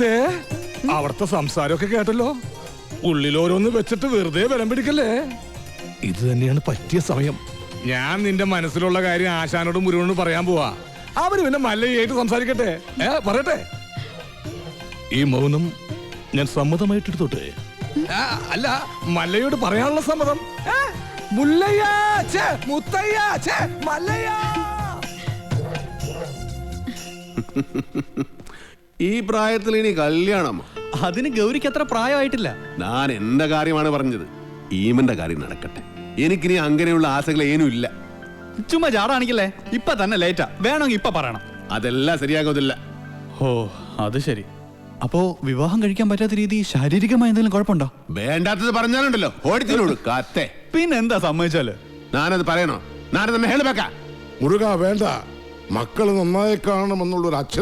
ദേ അവിടുത്തെ സംസാരമൊക്കെ കേട്ടല്ലോ. ഉള്ളിലോരോന്ന് വെച്ചിട്ട് വെറുതെ ബലം പിടിക്കല്ലേ. ഇത് തന്നെയാണ് പറ്റിയ സമയം. ഞാൻ നിന്റെ മനസ്സിലുള്ള കാര്യം ആശാനോടും മുരുകനോടും പറയാൻ പോവാ. അവര് പിന്നെ മല്ലയായിട്ട് സംസാരിക്കട്ടെ. പറയട്ടെ. ഈ മൗനം ഞാൻ സമ്മതമായിട്ടെടുത്തോട്ടെ? അല്ല, മല്ലയോട് പറയാനുള്ള സമ്മതം. മുല്ലയ്യ, മുത്തയ്യ, മല്ലയ്യ. ഈ പ്രായത്തിൽ ഇനി കല്യാണം? അതിന് ഗൗരിക്ക് അത്ര പ്രായമായിട്ടില്ല. ഞാൻ എന്റെ കാര്യമാണ് പറഞ്ഞത്. ഈമന്റെ കാര്യം നടക്കട്ടെ. എനിക്കിനി അങ്ങനെയുള്ള ആശകൾ ഏനും ഇല്ല. ചുമ്മാ ചാടാണിക്കല്ലേ. ഇപ്പൊ തന്നെ ലേറ്റാ. വേണമെങ്കിൽ ഇപ്പൊ പറയണം. അതെല്ലാം ശരിയാകത്തില്ല. ഓ, അത് ശരി. അപ്പോ വിവാഹം കഴിക്കാൻ പറ്റാത്ത രീതി ശാരീരികമായ എന്തെങ്കിലും കുഴപ്പമുണ്ടോ? വേണ്ടാത്തത് പറഞ്ഞാലുണ്ടല്ലോ ഓടിത്തിനോട് കാത്തേ. പിന്നെന്താ സമ്മതിച്ചാല്? ഞാനത് പറയണോ? ഞാനത് മേളിൽ വെക്കാം. മുരുക വേണ്ട. മക്കള് നന്നായി കാണണമെന്നുള്ളൊരു അച്ഛൻ